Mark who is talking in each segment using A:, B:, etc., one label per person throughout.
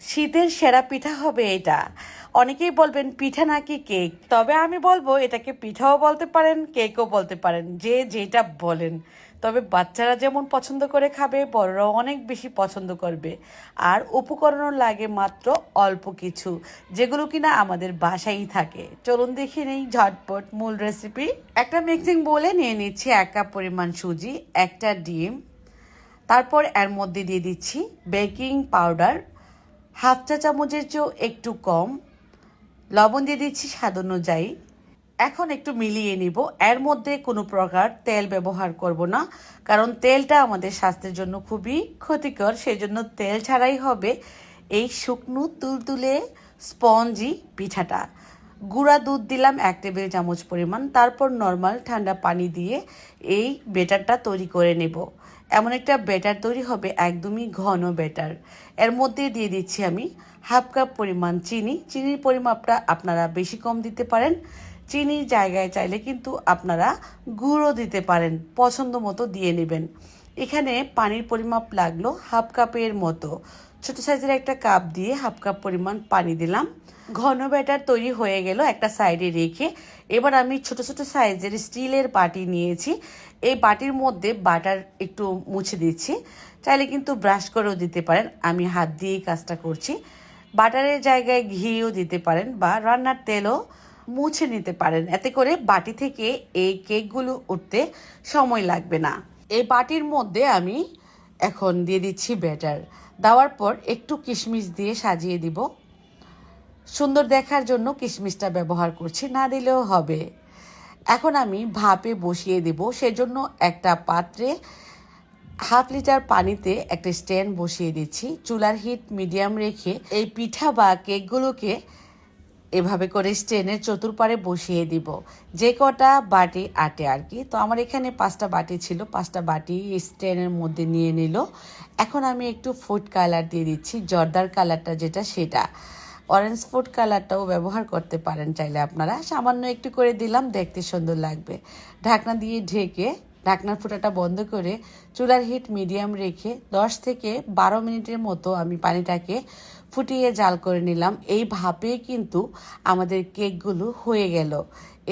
A: শীতের সেরা পিঠা হবে এটা। অনেকেই বলবেন পিঠা নাকি কেক, তবে আমি বলবো এটাকে পিঠাও বলতে পারেন, কেকও বলতে পারেন, যে যেটা বলেন। তবে বাচ্চারা যেমন পছন্দ করে খাবে, বড়রাও অনেক বেশি পছন্দ করবে। আর উপকরণও লাগে মাত্র অল্প কিছু, যেগুলো কিনা আমাদের বাসায়ই থাকে। চলুন দেখে নেই ঝটপট মূল রেসিপি। একটা মিক্সিং বোলে নিয়ে নিচ্ছি 1 কাপ পরিমাণ সুজি, একটা ডিম, তারপর এর মধ্যে দিয়ে দিচ্ছি বেকিং পাউডার হাফ চা চামচের চেয়েও একটু কম, লবণ দিয়ে দিচ্ছি স্বাদ অনুযায়ী। এখন একটু মিলিয়ে নিব। এর মধ্যে কোনো প্রকার তেল ব্যবহার করব না, কারণ তেলটা আমাদের স্বাস্থ্যের জন্য খুবই ক্ষতিকর। সেজন্য তেল ছাড়াই হবে এই শুকনো তুলতুলে স্পঞ্জি পিঠাটা। গুঁড়া দুধ দিলাম 1 টেবিল চামচ পরিমাণ, তারপর নর্মাল ঠান্ডা পানি দিয়ে এই বেটারটা তৈরি করে নেব। এমন একটা ব্যাটার তৈরি হবে, একদমই ঘন ব্যাটার। এর মধ্যে দিয়ে দিচ্ছি আমি হাফ কাপ পরিমাণ চিনি। চিনির পরিমাপটা আপনারা বেশি কম দিতে পারেন। চিনির জায়গায় চাইলে কিন্তু আপনারা গুঁড়ো দিতে পারেন, পছন্দ মতো দিয়ে নেবেন। এখানে পানির পরিমাপ লাগলো হাফ কাপের মতো। ছোট সাইজের একটা কাপ দিয়ে হাফ কাপ পরিমাণ পানি দিলাম। ঘন ব্যাটার তৈরি হয়ে গেল, একটা সাইডে রেখে এবার আমি ছোট ছোট সাইজের স্টিলের বাটি নিয়েছি। এই বাটির মধ্যে বাটার একটু মুছে দিচ্ছি। চাইলে কিন্তু ব্রাশ করেও দিতে পারেন, আমি হাত দিয়েই কাজটা করছি। বাটারের জায়গায় ঘিও দিতে পারেন বা রান্নার তেলও মুছে নিতে পারেন, এতে করে বাটি থেকে এই কেকগুলো উঠতে সময় লাগবে না। এই বাটির মধ্যে আমি এখন দিয়ে দিচ্ছি ব্যাটার। দেওয়ার পর একটু কিশমিশ দিয়ে সাজিয়ে দিব। সুন্দর দেখার জন্য কিশমিশটা ব্যবহার করছি, না দিলেও হবে। এখন আমি ভাপে বসিয়ে দেব। সেজন্য একটা পাত্রে হাফ লিটার পানিতে একটা স্ট্যান্ড বসিয়ে দিচ্ছি। চুলার হিট মিডিয়াম রেখে এই পিঠা বা কেকগুলোকে এভাবে করে স্ট্যান্ডের চতুর্পারে বসিয়ে দিব। যে কটা বাটি আটে আর কি। তো আমার এখানে 5টা বাটি ছিল, 5টা বাটি স্ট্যান্ডের মধ্যে নিয়ে নিল। এখন আমি একটু ফুড কালার দিয়ে দিচ্ছি, জর্দার কালারটা যেটা সেটা। অরেঞ্জ ফুড কালারটাও ব্যবহার করতে পারেন চাইলে আপনারা। সামান্য একটু করে দিলাম, দেখতে সুন্দর লাগবে। ঢাকনা দিয়ে ঢেকে ঢাকনার ফুটাটা বন্ধ করে চুলার হিট মিডিয়াম রেখে 10 থেকে 12 মিনিটের মতো আমি পানিটাকে ফুটিয়ে জাল করে নিলাম। এই ভাপে কিন্তু আমাদের কেকগুলো হয়ে গেল।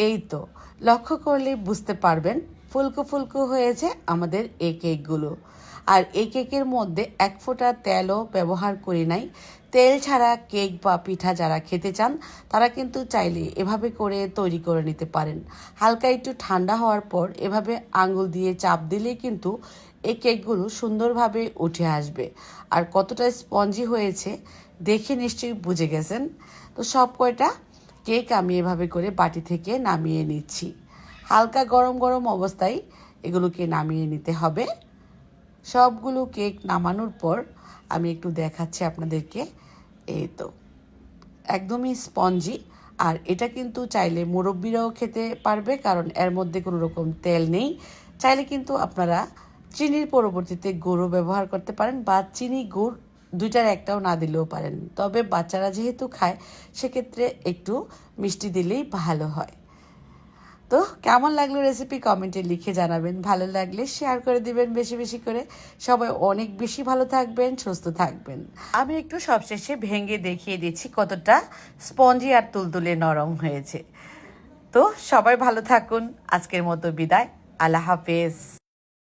A: এই তো লক্ষ্য করলে বুঝতে পারবেন ফুলকো ফুলকো হয়েছে আমাদের এই কেকগুলো। আর এই কেকের মধ্যে 1 ফোঁটা তেলও ব্যবহার করি নাই। তেল ছাড়া কেক বা পিঠা যারা খেতে চান তারা কিন্তু চাইলে এভাবে করে তৈরি করে নিতে পারেন। হালকা একটু ঠান্ডা হওয়ার পর এভাবে আঙুল দিয়ে চাপ দিলেই কিন্তু এই কেকগুলো সুন্দরভাবে উঠে আসবে। আর কতটা স্পঞ্জি হয়েছে দেখে নিশ্চয়ই বুঝে গেছেন। তো সব কয়টা কেক আমি এভাবে করে বাটি থেকে নামিয়ে নিচ্ছি। হালকা গরম গরম অবস্থায় এগুলোকে নামিয়ে নিতে হবে। সবগুলো কেক নামানোর পর আমি একটু দেখাচ্ছি আপনাদেরকে। এই তো একদমই স্পঞ্জি। আর এটা কিন্তু চাইলে মুরব্বিরাও খেতে পারবে, কারণ এর মধ্যে কোনো রকম তেল নেই। চাইলে কিন্তু আপনারা চিনির পরবর্তীতে গুঁড়ো ব্যবহার করতে পারেন, বা চিনি গুড় দুইটার একটাও না দিলেও পারেন। তবে বাচ্চারা যেহেতু খায় সেক্ষেত্রে একটু মিষ্টি দিলেই ভালো হয়। তো কেমন লাগলো রেসিপি কমেন্টে লিখে জানাবেন। ভালো লাগলে শেয়ার করে দিবেন বেশি বেশি করে। সবাই অনেক বেশি ভালো থাকবেন, সুস্থ থাকবেন। আমি একটু সবশেষে ভেঙে দেখিয়ে দিচ্ছি কতটা স্পঞ্জি আর তুলতুলে নরম হয়েছে। তো সবাই ভালো থাকুন। আজকের মতো বিদায়। আল্লাহ হাফেজ।